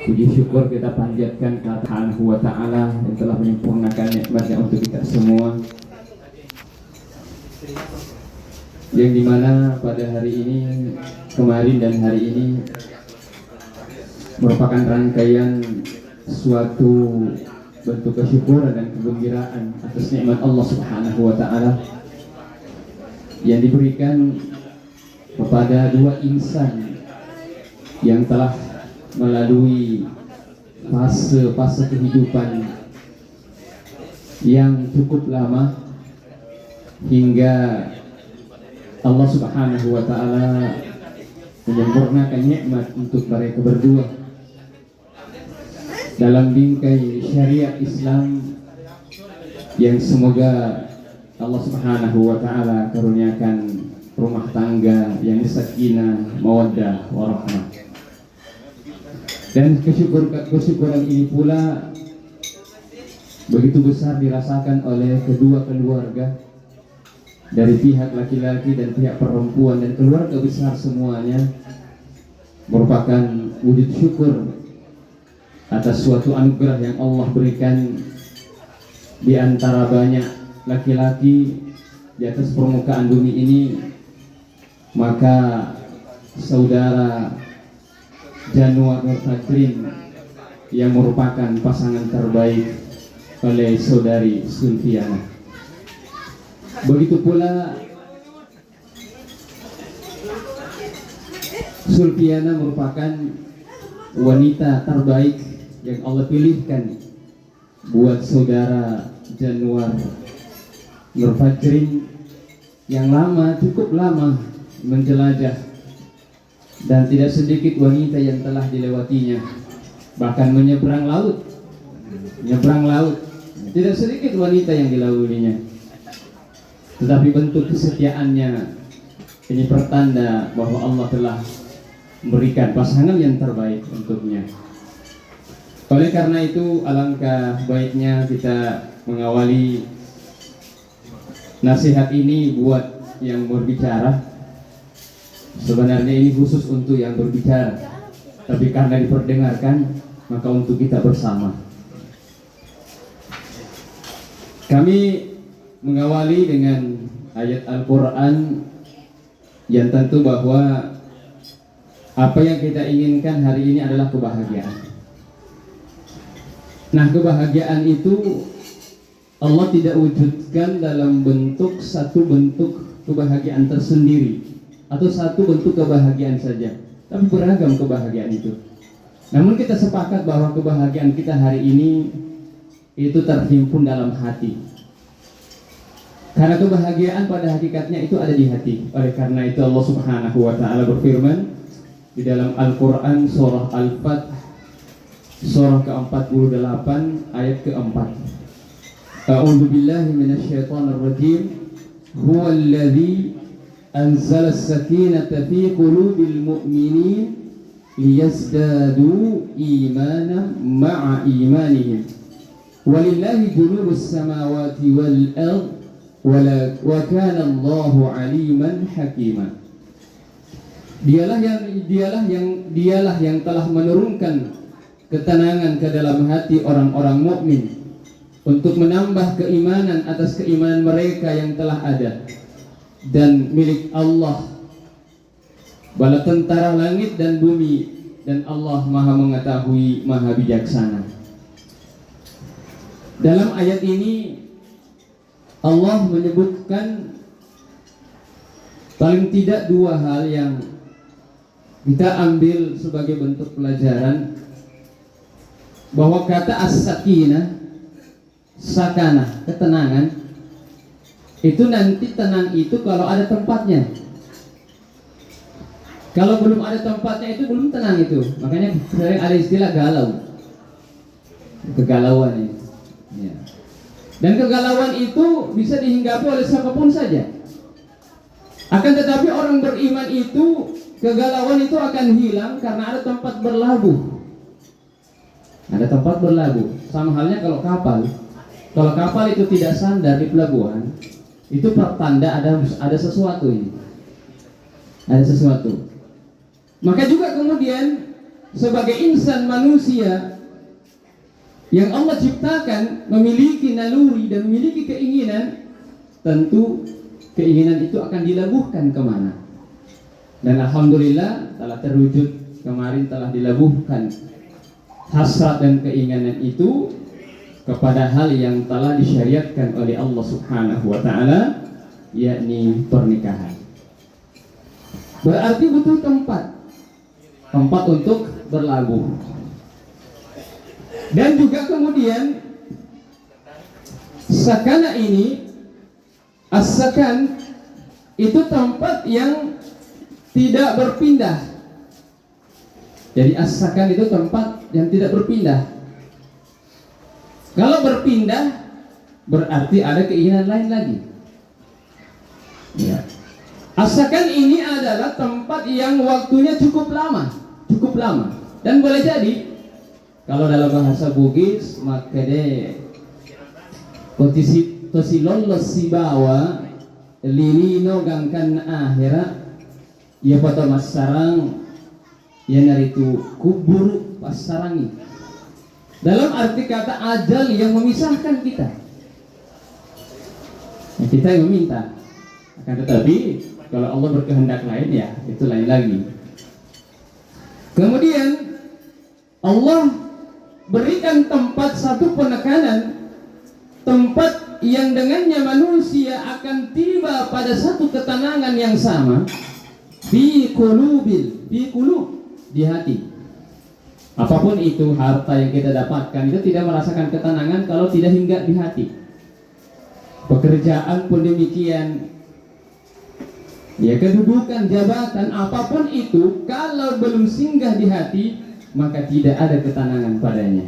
Puji syukur kita panjatkan kepada Allah Subhanahu wa Ta'ala yang telah menyempurnakan nikmatnya untuk kita semua, yang dimana pada hari ini, kemarin dan hari ini merupakan rangkaian suatu bentuk kesyukuran dan kegembiraan atas nikmat Allah Subhanahu wa Ta'ala yang diberikan kepada dua insan yang telah melalui fase-fase kehidupan yang cukup lama hingga Allah Subhanahu wa Ta'ala menyempurnakan nikmat untuk mereka berdua dalam bingkai syariat Islam yang semoga Allah Subhanahu wa Ta'ala karuniakan rumah tangga yang sakinah, mawaddah, warahmah. Dan kesyukuran ini pula begitu besar dirasakan oleh kedua keluarga, dari pihak laki-laki dan pihak perempuan dan keluarga besar semuanya, merupakan wujud syukur atas suatu anugerah yang Allah berikan di antara banyak laki-laki di atas permukaan bumi ini. Maka saudara Januar Nur Fajrin yang merupakan pasangan terbaik oleh saudari Sulfiana. Begitu pula Sulfiana merupakan wanita terbaik yang Allah pilihkan buat saudara Januar Nur Fajrin yang cukup lama menjelajah, dan tidak sedikit wanita yang telah dilewatinya, bahkan menyeberang laut, tidak sedikit wanita yang dilaluinya. Tetapi bentuk kesetiaannya ini pertanda bahwa Allah telah memberikan pasangan yang terbaik untuknya. Oleh karena itu, alangkah baiknya kita mengawali nasihat ini buat yang berbicara. Sebenarnya ini khusus untuk yang berbicara, tapi karena diperdengarkan, maka untuk kita bersama. Kami mengawali dengan ayat Al-Quran yang tentu bahwa apa yang kita inginkan hari ini adalah kebahagiaan. Nah, kebahagiaan itu Allah tidak wujudkan dalam satu bentuk kebahagiaan tersendiri atau satu bentuk kebahagiaan saja, tapi beragam kebahagiaan itu. Namun kita sepakat bahwa kebahagiaan kita hari ini itu terhimpun dalam hati, karena kebahagiaan pada hakikatnya itu ada di hati. Oleh karena itu Allah Subhanahu wa Ta'ala berfirman di dalam Al-Quran surah Al-Fath surah ke-48 ayat ke-4, A'udzu billahi minasyaitonir rajim, huwallazi anzala as-sakinata fi qulubil mu'minin liyazdadu imanan ma'a imanihim walillahi junubus samawati wal ard wa kana Allahu aliman hakima. Dialah yang telah menurunkan ketenangan ke dalam hati orang-orang mukmin untuk menambah keimanan atas keimanan mereka yang telah ada. Dan milik Allah bala tentara langit dan bumi, dan Allah maha mengetahui, maha bijaksana. Dalam ayat ini Allah menyebutkan paling tidak dua hal yang kita ambil sebagai bentuk pelajaran, bahwa kata as-sakinah, sakanah, ketenangan, itu nanti tenang itu kalau ada tempatnya. Kalau belum ada tempatnya itu belum tenang itu. Makanya sering ada istilah galau, kegalauan ini. Ya. Dan kegalauan itu bisa dihinggapi oleh siapapun saja. Akan tetapi orang beriman itu, kegalauan itu akan hilang karena ada tempat berlabuh. Ada tempat berlabuh. Sama halnya kalau kapal. Kalau kapal itu tidak sandar di pelabuhan, itu pertanda ada sesuatu ini. Ada sesuatu. Maka juga kemudian sebagai insan manusia yang Allah ciptakan memiliki naluri dan memiliki keinginan, tentu keinginan itu akan dilabuhkan kemana. Dan alhamdulillah telah terwujud, kemarin telah dilabuhkan hasrat dan keinginan itu kepada hal yang telah disyariatkan oleh Allah Subhanahu wa taala, yakni pernikahan. Berarti butuh tempat untuk berlabuh. Dan juga kemudian sakana ini, as-sakan itu tempat yang tidak berpindah. Jadi as-sakan itu tempat yang tidak berpindah. Kalau berpindah berarti ada keinginan lain lagi. Ya. As-sakan ini adalah tempat yang waktunya cukup lama. Dan boleh jadi kalau dalam bahasa Bugis maka de tosilollos sibawa lilino gangkan akhira ya foto mas sarang ya naritu kubur pas sarangi, dalam arti kata ajal yang memisahkan kita. Nah, kita yang meminta, akan tetapi kalau Allah berkehendak lain ya itu lain lagi. Kemudian Allah berikan tempat satu penekanan, tempat yang dengannya manusia akan tiba pada satu ketenangan yang sama, fi qulub, di hati. Apapun itu harta yang kita dapatkan itu tidak merasakan ketenangan kalau tidak hinggap di hati. Pekerjaan pun demikian. Ya, kedudukan, jabatan, apapun itu kalau belum singgah di hati maka tidak ada ketenangan padanya.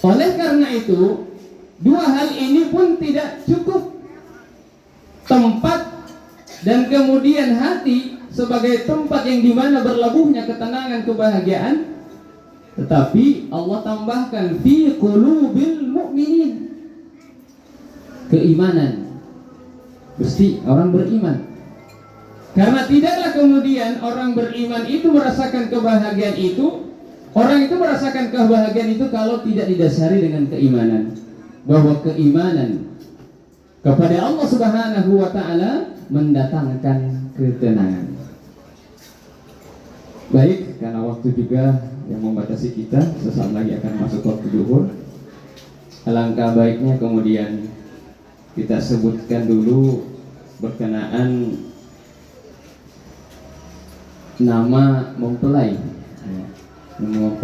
Oleh karena itu, dua hal ini pun tidak cukup. Tempat dan kemudian hati sebagai tempat yang dimana berlabuhnya ketenangan, kebahagiaan, tetapi Allah tambahkan fi qulubil mu'minin, keimanan. Mesti orang beriman. Karena tidaklah kemudian orang beriman itu merasakan kebahagiaan itu, orang itu merasakan kebahagiaan itu kalau tidak didasari dengan keimanan. Bahwa keimanan kepada Allah Subhanahu wa taala mendatangkan ketenangan. Baik, karena waktu juga yang membatasi kita, sesaat lagi akan masuk waktu zuhur. Alangkah baiknya kemudian kita sebutkan dulu berkenaan nama mempelai. Nama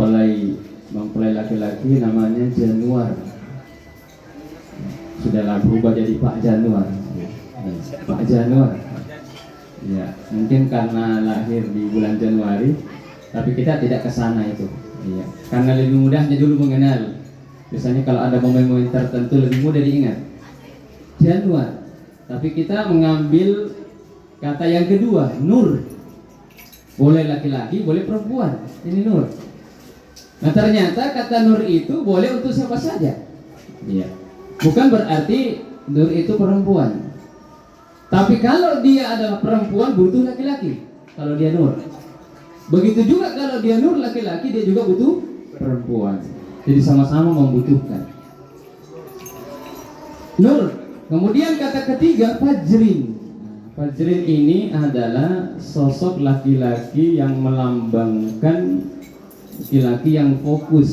mempelai laki-laki namanya Januar. Sudahlah berubah jadi Pak Januar. Pak Januar. Ya, mungkin karena lahir di bulan Januari, tapi kita tidak ke sana itu. Iya, karena lebih mudahnya dulu mengenal. Biasanya kalau ada momen-momen tertentu lebih mudah diingat. Januar. Tapi kita mengambil kata yang kedua, Nur. Boleh laki-laki, boleh perempuan. Ini Nur. Nah, ternyata kata Nur itu boleh untuk siapa saja. Iya. Bukan berarti Nur itu perempuan. Tapi kalau dia adalah perempuan butuh laki-laki. Kalau dia Nur. Begitu juga kalau dia Nur laki-laki, dia juga butuh perempuan. Jadi sama-sama membutuhkan. Nur. Kemudian kata ketiga, Fajrin. Fajrin ini adalah sosok laki-laki yang melambangkan laki-laki yang fokus,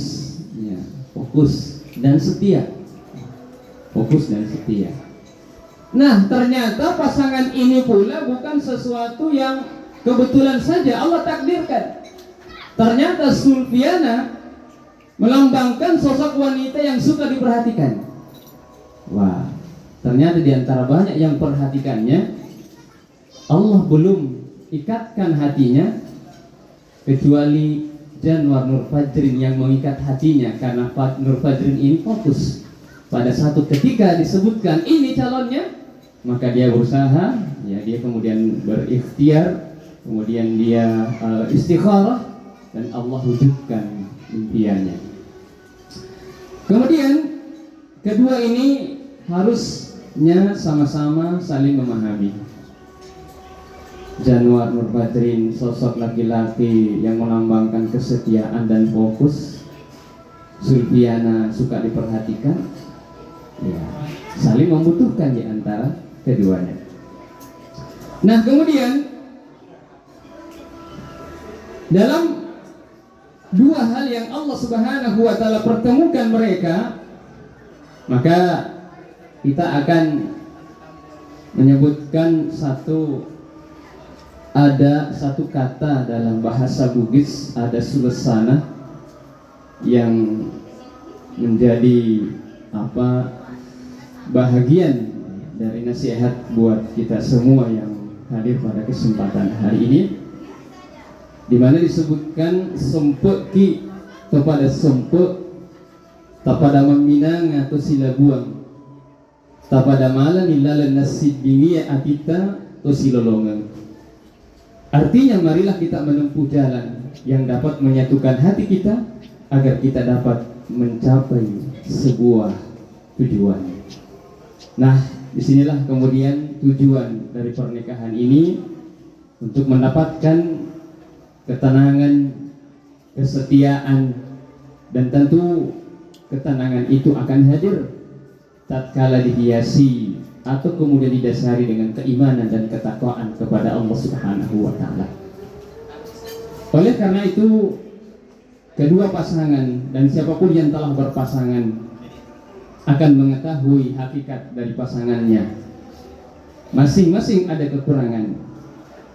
ya, fokus dan setia. Fokus dan setia. Nah, ternyata pasangan ini pula bukan sesuatu yang kebetulan saja Allah takdirkan. Ternyata Sulfiana melambangkan sosok wanita yang suka diperhatikan. Wah, ternyata di antara banyak yang perhatikannya, Allah belum ikatkan hatinya kecuali Januar Nur Fajrin yang mengikat hatinya, karena Nur Fajrin ini fokus. Pada satu ketika disebutkan ini calonnya, maka dia berusaha, ya dia kemudian berikhtiar, kemudian dia istikharah, dan Allah wujudkan impiannya. Kemudian kedua ini harusnya sama-sama saling memahami. Januar Nur Badrin, sosok laki-laki yang melambangkan kesetiaan dan fokus. Sulfiana suka diperhatikan, ya, saling membutuhkan di antara keduanya. Nah, kemudian dalam dua hal yang Allah Subhanahu wa taala pertemukan mereka, maka kita akan menyebutkan ada satu kata dalam bahasa Bugis, ada sulesana yang menjadi bahagian dari nasihat buat kita semua yang hadir pada kesempatan hari ini, di mana disebutkan sempe ki kepada sempe tapada meminang atau sila buang tapada malam ilalan nasib bingi atita atau silolongan. Artinya marilah kita menempuh jalan yang dapat menyatukan hati kita agar kita dapat mencapai sebuah tujuan. Nah, disinilah kemudian tujuan dari pernikahan ini, untuk mendapatkan ketenangan, kesetiaan, dan tentu ketenangan itu akan hadir tatkala dihiasi atau kemudian didasari dengan keimanan dan ketakwaan kepada Allah Subhanahu wa taala. Oleh karena itu, kedua pasangan dan siapapun yang telah berpasangan akan mengetahui hakikat dari pasangannya. Masing-masing ada kekurangan,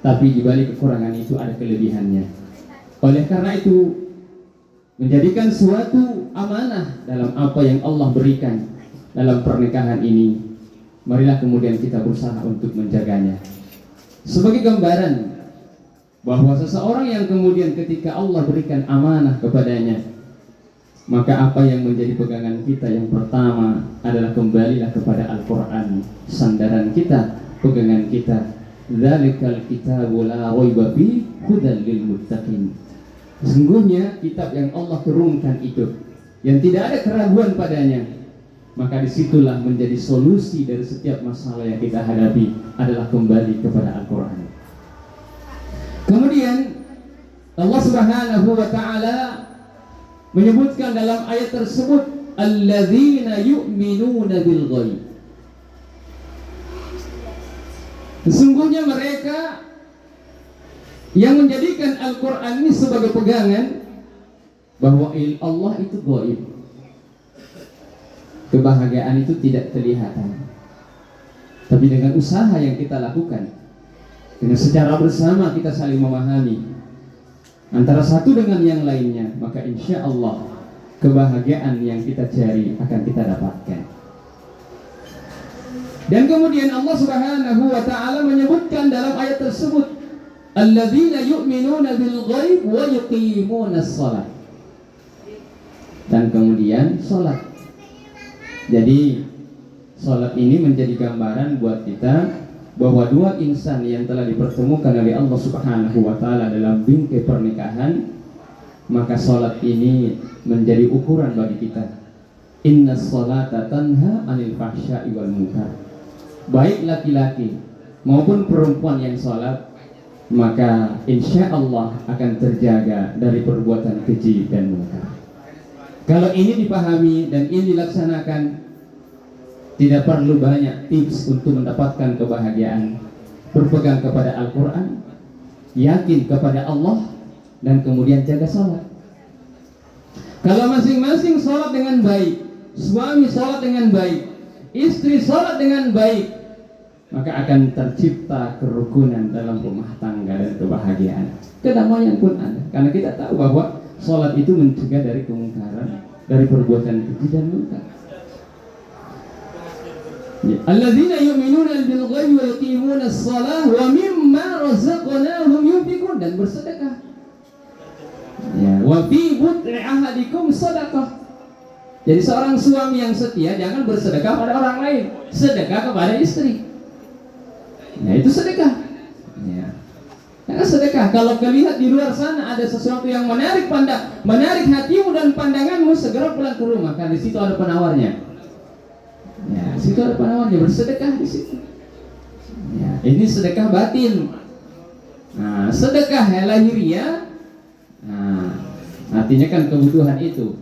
tapi di balik kekurangan itu ada kelebihannya. Oleh karena itu, menjadikan suatu amanah dalam apa yang Allah berikan dalam pernikahan ini, marilah kemudian kita berusaha untuk menjaganya. Sebagai gambaran bahwa seseorang yang kemudian ketika Allah berikan amanah kepadanya, maka apa yang menjadi pegangan kita yang pertama adalah kembalilah kepada Al-Quran, sandaran kita, pegangan kita. Dzalikal kitabu la raiba fihi hudan lil muttaqin. Sesungguhnya kitab yang Allah turunkan itu, yang tidak ada keraguan padanya, maka disitulah menjadi solusi dari setiap masalah yang kita hadapi adalah kembali kepada Al-Quran. Kemudian Allah Subhanahu wa ta'ala menyebutkan dalam ayat tersebut, alladzina yu'minuna bil ghaib. Sesungguhnya mereka yang menjadikan Al-Quran ini sebagai pegangan bahwa Allah itu ghaib. Kebahagiaan itu tidak kelihatan, tapi dengan usaha yang kita lakukan, dengan secara bersama kita saling memahami antara satu dengan yang lainnya, maka insya Allah kebahagiaan yang kita cari akan kita dapatkan. Dan kemudian Allah Subhanahu wa ta'ala menyebutkan dalam ayat tersebut, alladzina yu'minuna bil ghaib wa yuqimunas shalah. Dan kemudian salat. Jadi salat ini menjadi gambaran buat kita bahwa dua insan yang telah dipertemukan oleh Allah Subhanahu wa ta'ala dalam bingkai pernikahan, maka salat ini menjadi ukuran bagi kita. Innas salata tanha 'anil fahsya'i wal munkar. Baik laki-laki maupun perempuan yang salat, maka insya Allah akan terjaga dari perbuatan keji dan munkar. Kalau ini dipahami dan ini dilaksanakan, tidak perlu banyak tips untuk mendapatkan kebahagiaan. Berpegang kepada Al-Quran, yakin kepada Allah, dan kemudian jaga sholat. Kalau masing-masing sholat dengan baik, suami sholat dengan baik, istri sholat dengan baik, maka akan tercipta kerukunan dalam rumah tangga dan kebahagiaan. Kedamaian pun ada, karena kita tahu bahwa sholat itu mencegah dari kemungkaran, dari perbuatan keji dan munkar. Alladzina yu'minuna bil ghaibi wa yuqimuna shalah wa mimma razaqnahum yunfiqun, dan bersedekah. Ya, wa fi bud'i ahadikum sadaqah. Jadi seorang suami yang setia jangan bersedekah pada orang lain, sedekah kepada istri. Ya, itu sedekah. Ya. Karena sedekah, kalau kelihat di luar sana ada sesuatu yang menarik hatimu dan pandanganmu, segera pulang ke rumah, karena di situ ada penawarnya. Ya, situ ada penawarnya, bersedekah di situ. Ya, ini sedekah batin. Nah, sedekah lahiriah, nah, artinya kan kebutuhan itu.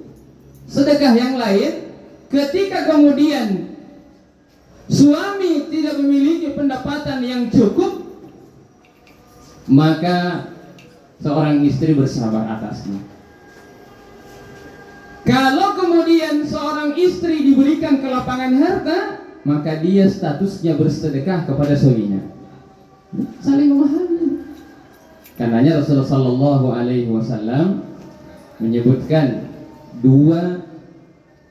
Sedekah yang lain, ketika kemudian suami tidak memiliki pendapatan yang cukup, maka seorang istri bersabar atasnya. Kalau kemudian seorang istri diberikan kelapangan harta, maka dia statusnya bersedekah kepada suaminya. Saling memahami. Karenanya Rasulullah Shallallahu Alaihi Wasallam menyebutkan dua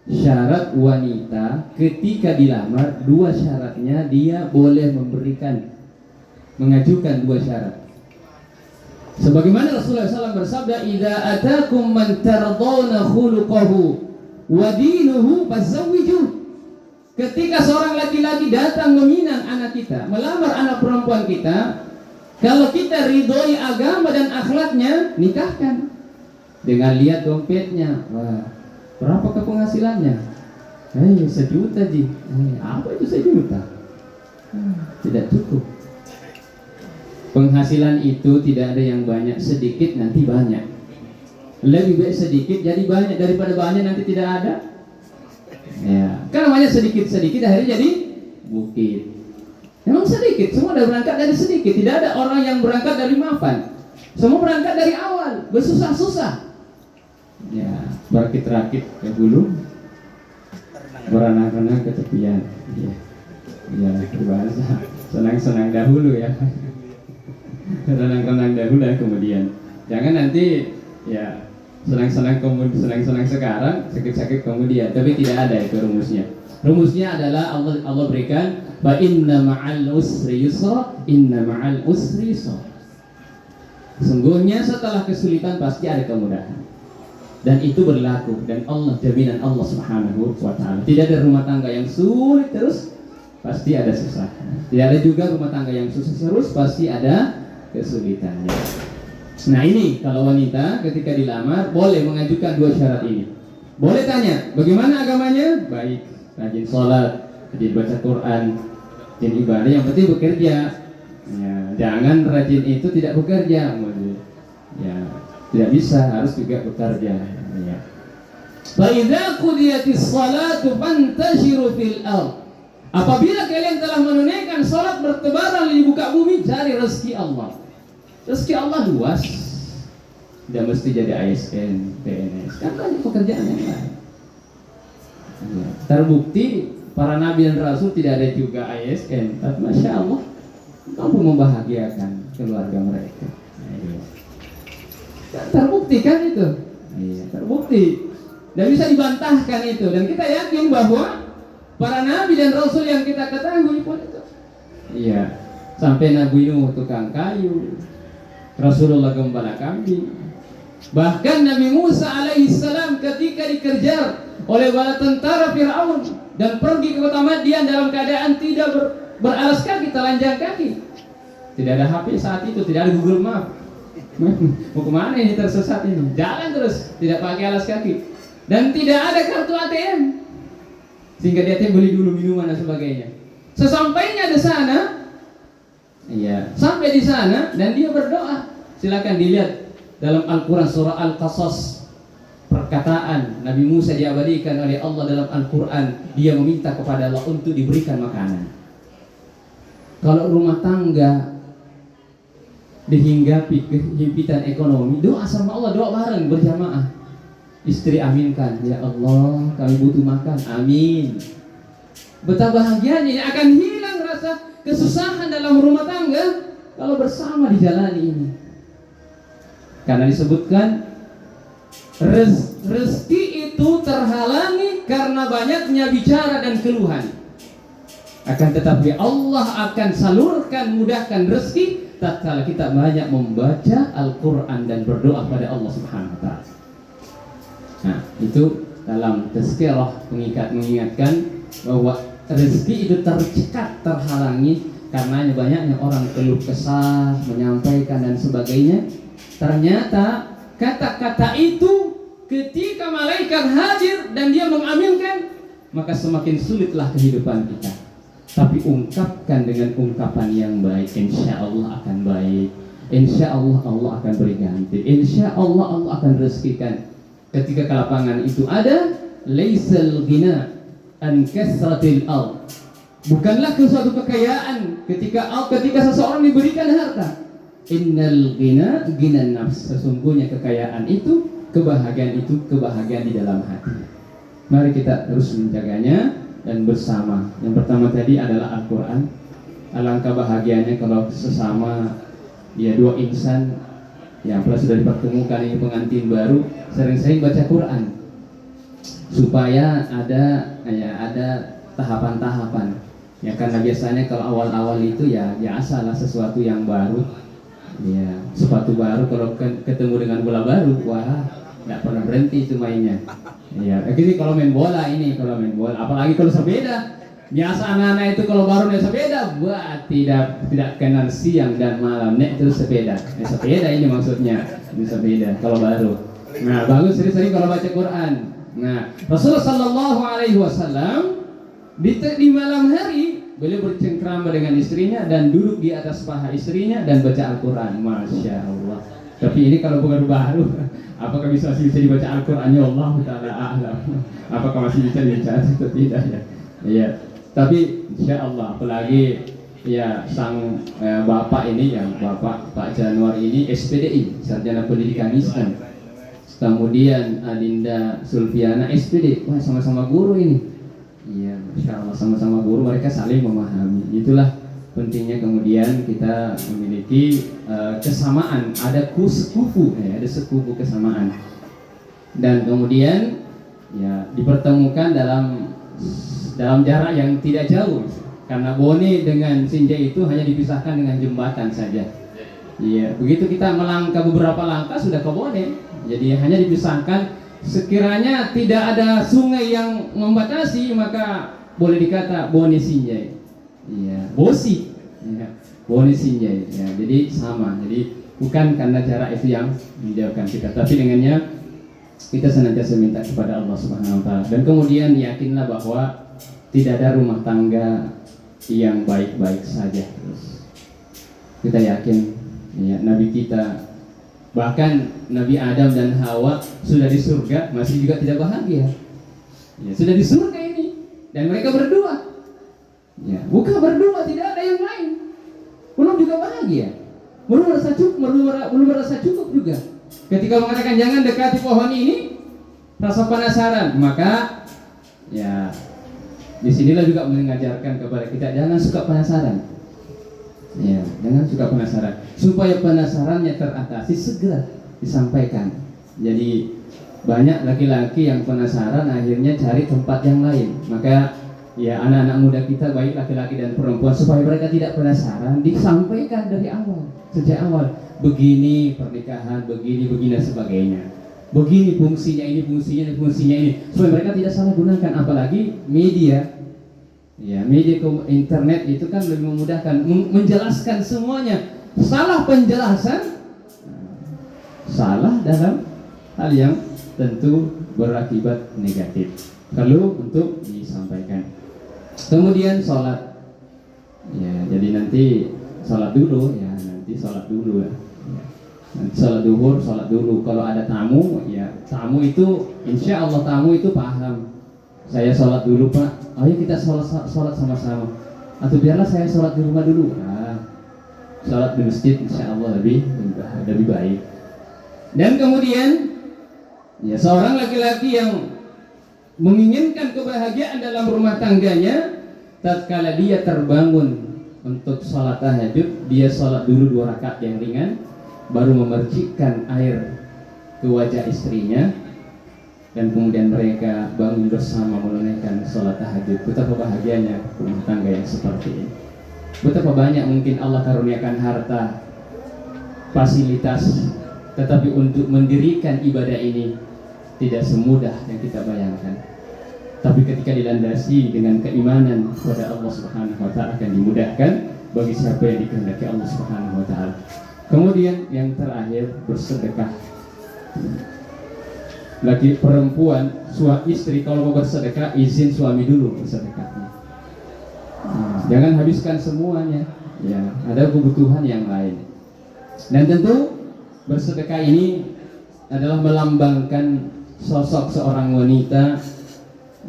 syarat wanita ketika dilamar. Dua syaratnya dia boleh mengajukan dua syarat. Sebagaimana Rasulullah SAW bersabda, "Idza atakum man tardawna khuluquhu wa dinuhu fazawwijuh." Ketika seorang laki-laki datang meminang anak kita, melamar anak perempuan kita, kalau kita ridhoi agama dan akhlaknya, nikahkan. Dengan lihat dompetnya, wah, berapakah penghasilannya? 1 juta ji. Apa itu 1 juta? Tidak cukup. Penghasilan itu tidak ada yang banyak, sedikit nanti banyak. Lebih baik sedikit jadi banyak daripada banyak nanti tidak ada. Ya, kan namanya sedikit-sedikit akhirnya jadi bukit. Memang sedikit, semua ada berangkat dari sedikit. Tidak ada orang yang berangkat dari mapan. Semua berangkat dari awal, bersusah-susah. Ya, berakit-rakit ke hulu, berenang-renang ke tepian. Ya, ya, berbahasa senang-senang dahulu ya. Renang-renang dahulu ya kemudian. Jangan nanti ya senang-senang sekarang, sakit-sakit kemudian. Tapi tidak ada itu rumusnya. Rumusnya adalah Allah berikan, fa inna ma'al usri yusra, inna ma'al usri yusra. Sungguhnya setelah kesulitan pasti ada kemudahan. Dan itu berlaku, dan Allah, jaminan Allah Subhanahu wa ta'ala. Tidak ada rumah tangga yang sulit terus, pasti ada susah. Tidak ada juga rumah tangga yang susah terus, pasti ada kesulitannya. Nah ini kalau wanita ketika dilamar boleh mengajukan dua syarat ini. Boleh tanya, bagaimana agamanya? Baik, rajin sholat, rajin baca Quran, rajin ibadah, yang penting bekerja. Ya, jangan rajin itu tidak bekerja. Ya, tidak bisa, harus juga bekerja. Ya. Fa idza qudiyatis shalatu fantashiru fil ardh. Apabila kalian telah menunaikan salat, bertebaran di muka bumi, cari rezeki Allah. Rezeki Allah luas. Tidak mesti jadi ASN, PNS. Kan banyak pekerjaan yang lain. Ya. Terbukti para nabi dan rasul tidak ada juga ASN. Tapi Masya Allah, mampu membahagiakan keluarga mereka. Ya. Terbukti kan itu? Ya, terbukti. Dan bisa dibantahkan itu. Dan kita yakin bahwa para nabi dan rasul yang kita ketahui pun itu. Iya. Sampai Nabi Nuh tukang kayu, Rasulullah gembala kambing. Bahkan Nabi Musa alaihissalam ketika dikejar oleh bala tentara Fir'aun dan pergi ke kota Madian dalam keadaan tidak beralas kaki, telanjang kaki. Tidak ada HP saat itu, tidak ada Google Map. Mau kemana ini tersesat ini? Jalan terus, tidak pakai alas kaki. Dan tidak ada kartu ATM. Sehingga dia beli dulu minuman dan sebagainya. Sesampainya di sana, iya, sampai di sana dan dia berdoa. Silakan dilihat dalam Al-Quran surah Al-Qasas, perkataan Nabi Musa diabadikan oleh Allah dalam Al-Quran. Dia meminta kepada Allah untuk diberikan makanan. Kalau rumah tangga dihinggapi kehimpitan ekonomi, doa sama Allah, doa bareng berjamaah. Istri aminkan, ya Allah kami butuh makan, amin. Betapa bahagianya, akan hilang rasa kesusahan dalam rumah tangga kalau bersama dijalani ini. Karena disebutkan rezeki itu terhalangi karena banyaknya bicara dan keluhan. Akan tetapi Allah akan salurkan, mudahkan rezeki tatkala kita banyak membaca Al-Quran dan berdoa pada Allah Subhanahu wa ta'ala. Nah, itu dalam tazkirah mengingatkan bahwa rezeki itu tercekat, terhalangi karena banyaknya orang keluh kesah, menyampaikan dan sebagainya. Ternyata kata-kata itu ketika malaikat hadir dan dia mengaminkan, maka semakin sulitlah kehidupan kita. Tapi ungkapkan dengan ungkapan yang baik, insya Allah akan baik. insya Allah Allah akan beri ganti, insya Allah Allah akan rezekikan. Ketika kelapangan itu ada, laisal ghina an kasratil ard, bukanlah suatu kekayaan ketika seseorang diberikan harta. Innal ghina ghinan nafs, sesungguhnya kekayaan itu, kebahagiaan di dalam hati. Mari kita terus menjaganya dan bersama. Yang pertama tadi adalah Al-Quran. Alangkah bahagianya kalau sesama ya dua insan yang sudah dipertemukan, ini pengantin baru, sering-sering baca Quran supaya ada tahapan-tahapan. Ya karena biasanya kalau awal-awal itu ya asalah sesuatu yang baru. Ya, sepatu baru kalau ketemu dengan bola baru, wah, nggak pernah berhenti itu mainnya. Ya, ini kalau main bola, apalagi kalau sepeda. Biasa anak-anak itu kalau baru naik sepeda, wah, tidak kenal siang dan malam naik terus sepeda. Sepeda ini maksudnya, ini sepeda kalau baru. Nah, bagus sering-sering kalau baca Quran. Nah, Rasulullah Shallallahu Alaihi Wasallam di malam hari beliau bercengkrama dengan istrinya dan duduk di atas paha istrinya dan baca Al-Quran. Masya Allah. Tapi ini kalau baru, apakah bisa dibaca Al-Qurannya? Allah Ta'ala a'lam. Apakah masih bisa dibaca atau tidak ya? Iya. Tapi insya Allah, apalagi ya sang bapak ini, yang Bapak Pak Januar ini SPDI, Sarjana Pendidikan Islam. Kemudian Adinda Sulfiana SPD, wah sama-sama guru ini. Iya, Masya Allah, sama-sama guru, mereka saling memahami. Itulah pentingnya kemudian kita memiliki kesamaan, ada sekufu, ada sekufu kesamaan. Dan kemudian ya dipertemukan dalam jarak yang tidak jauh. Karena Bone dengan Sinjai itu hanya dipisahkan dengan jembatan saja. Iya, begitu kita melangkah beberapa langkah sudah ke Bone. Jadi hanya dipisahkan. Sekiranya tidak ada sungai yang membatasi, maka boleh dikata Bone Sinjai. Iya, Bosi. Ya, Bone Sinjai. Ya, jadi sama. Jadi bukan karena jarak itu yang menjauhkan kita, tapi dengannya kita senantiasa minta kepada Allah Subhanahu wa taala. Dan kemudian yakinlah bahwa tidak ada rumah tangga yang baik-baik saja. Terus kita yakin ya, Nabi kita, bahkan Nabi Adam dan Hawa sudah di surga masih juga tidak bahagia. Ya, sudah di surga ini dan mereka berdua. Ya, bukan berdua, tidak ada yang lain. Belum juga bahagia. Belum merasa cukup juga. Ketika mengatakan jangan dekati pohon ini, rasa penasaran, maka ya disinilah juga mengajarkan kepada kita jangan suka penasaran. Ya, jangan suka penasaran. Supaya penasarannya teratasi, segera disampaikan. Jadi banyak laki-laki yang penasaran akhirnya cari tempat yang lain. Maka ya anak-anak muda kita, baik laki-laki dan perempuan, supaya mereka tidak penasaran, disampaikan dari awal, sejak awal. Begini pernikahan, begini dan sebagainya. Begini fungsinya ini, fungsinya ini, supaya mereka tidak salah gunakan. Apalagi media. Ya, media internet itu kan lebih memudahkan menjelaskan semuanya. Salah penjelasan, salah dalam hal yang tentu berakibat negatif. Perlu untuk disampaikan. Kemudian sholat. Ya, jadi nanti sholat dulu ya, sholat dulu ya. Nanti sholat duhur, sholat dulu. Kalau ada tamu, ya tamu itu, insya Allah tamu itu paham. Saya sholat dulu Pak, ayo kita sholat sama-sama. Atau biarlah saya sholat di rumah dulu. Nah, sholat di masjid insya Allah lebih baik. Dan kemudian ya seorang laki-laki yang menginginkan kebahagiaan dalam rumah tangganya, tatkala dia terbangun untuk sholat tahajud, dia sholat dulu 2 rakaat yang ringan, baru memercikkan air ke wajah istrinya, dan kemudian mereka bangun bersama menunaikan sholat tahajud. Betapa bahagianya rumah tangga yang seperti ini. Betapa banyak mungkin Allah karuniakan harta, fasilitas, tetapi untuk mendirikan ibadah ini tidak semudah yang kita bayangkan. Tapi ketika dilandasi dengan keimanan kepada Allah Subhanahu wa taala, akan dimudahkan bagi siapa yang dikehendaki Allah Subhanahu wa taala. Kemudian yang terakhir, bersedekah. Lagi perempuan, istri kalau mau bersedekah, izin suami dulu bersedekahnya. Jangan habiskan semuanya. Ya, ada kebutuhan yang lain. Dan tentu bersedekah ini adalah melambangkan sosok seorang wanita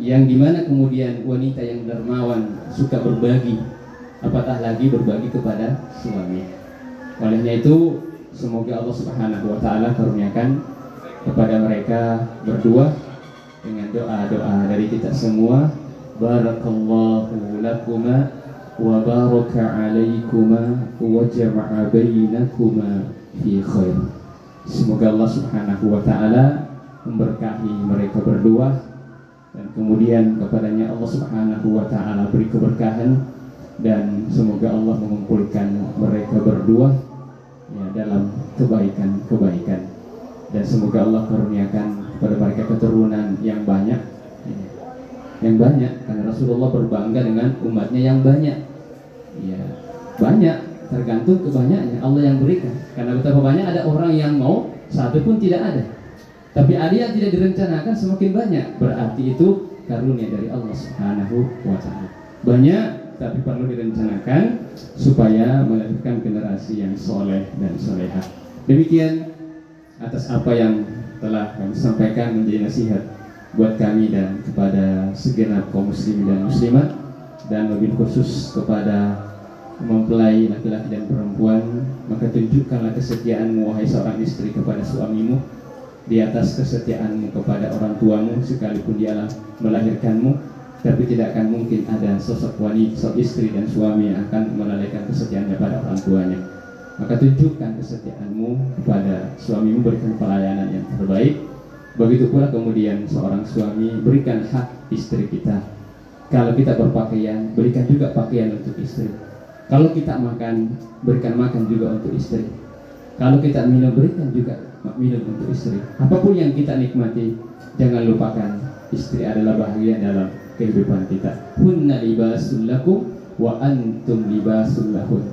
yang dimana kemudian wanita yang dermawan suka berbagi, apatah lagi berbagi kepada suami. Olehnya itu semoga Allah Subhanahu wa taala karuniakan kepada mereka berdua dengan doa-doa dari kita semua. Barakallahu lakuma wa baraka alaikuma wa jama'a bainakuma fi khair. Semoga Allah Subhanahu wa taala memberkahi mereka berdua dan kemudian kepadanya Allah Subhanahu wa taala beri keberkahan, dan semoga Allah mengumpulkan mereka berdua ya dalam kebaikan-kebaikan, dan semoga Allah karuniakan kepada mereka keturunan yang banyak ya, yang banyak, karena Rasulullah berbangga dengan umatnya yang banyak ya, banyak tergantung kebanyakannya Allah yang berikan, karena betapa banyak ada orang yang mau satu pun tidak ada, tapi ada yang tidak direncanakan semakin banyak, berarti itu karunia dari Allah Subhanahu wa taala. Banyak tapi perlu direncanakan supaya melahirkan generasi yang soleh dan solehah. Demikian atas apa yang telah kami sampaikan menjadi nasihat buat kami dan kepada segenap kaum muslimin dan muslimat, dan lebih khusus kepada mempelai laki-laki dan perempuan. Maka tunjukkanlah kesetiaanmu wahai seorang istri kepada suamimu di atas kesetiaanmu kepada orang tuamu, sekalipun dialah melahirkanmu. Tapi tidak akan mungkin ada sosok wanita, sosok istri dan suami yang akan melalaikan kesetiaannya pada orang tuanya. Maka tunjukkan kesetiaanmu kepada suamimu, berikan pelayanan yang terbaik. Begitu pula kemudian seorang suami, berikan hak istri kita. Kalau kita berpakaian, berikan juga pakaian untuk istri. Kalau kita makan, berikan makan juga untuk istri. Kalau kita minum, berikan juga minum untuk istri. Apapun yang kita nikmati, jangan lupakan istri adalah bahagian dalam kehidupan kita. Hunna libasul lakum wa antum libasul lahun.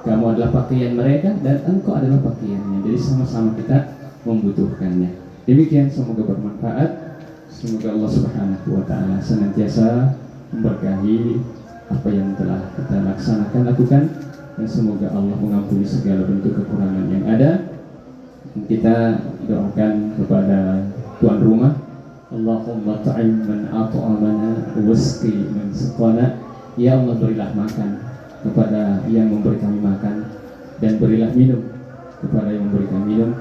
Kamu adalah pakaian mereka dan engkau adalah pakaiannya. Jadi sama-sama kita membutuhkannya. Demikian, semoga bermanfaat. Semoga Allah Subhanahu wa taala senantiasa memberkahi apa yang telah kita lakukan, dan semoga Allah mengampuni segala bentuk kekurangan yang ada. Kita doakan kepada tuan rumah, Allahumma ta'im man at'amana wasqi man saqana. Ya Allah, berilah makan kepada yang memberi kami makan, dan berilah minum kepada yang memberi kami minum.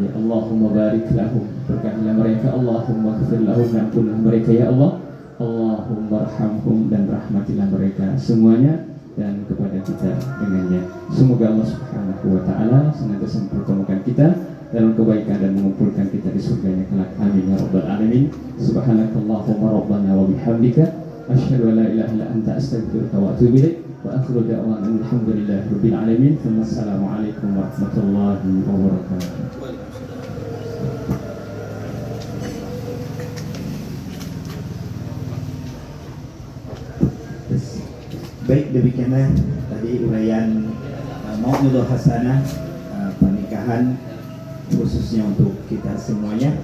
Ya Allahumma barik lahum, berkatilah mereka. Allahumma ighfir lahum, ampunlah mereka ya Allah. Allahumma arhamhum, dan rahmatilah mereka semuanya dan kepada kita dengannya. Semoga Allah Subhanahu wa taala senantiasa mempertemukan kita dalam kebaikan dan mengumpulkan kita di surganya kelak. Amin ya rabbal alamin. Subhanakallahumma rabbana wa bihamdika asyhadu an la ilaha illa anta astaghfiruka wa atubu ilaik. Wa akhiru da'wana alhamdulillahi rabbil alamin. Wassalamualaikum warahmatullahi wabarakatuh. Baik, demikianlah tadi uraian Mau'idhah Hasanah pernikahan khususnya untuk kita semuanya.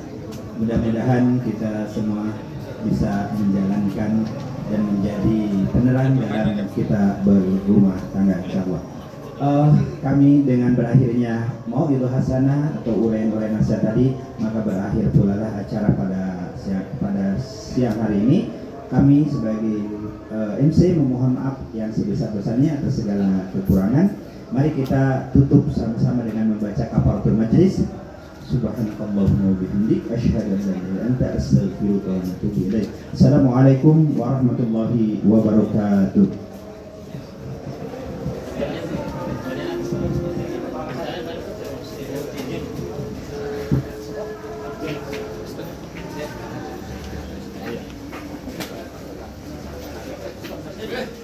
Mudah-mudahan kita semua bisa menjalankan dan menjadi penerang dalam kita berumah tangga, insyaallah. Kami dengan berakhirnya Mau'idhah Hasanah atau uraian-uraian nasihat tadi, maka berakhir pula lah acara pada siang hari ini. Kami sebagai MC memohon maaf yang sebesar-besarnya atas segala kekurangan. Mari kita tutup sama-sama dengan membaca kafaratul majlis. Subhanakallahumma wa bihamdik asyhadu an la ilaha illa anta astaghfiruka wa atubu ilaik. Assalamualaikum warahmatullahi wabarakatuh. Good.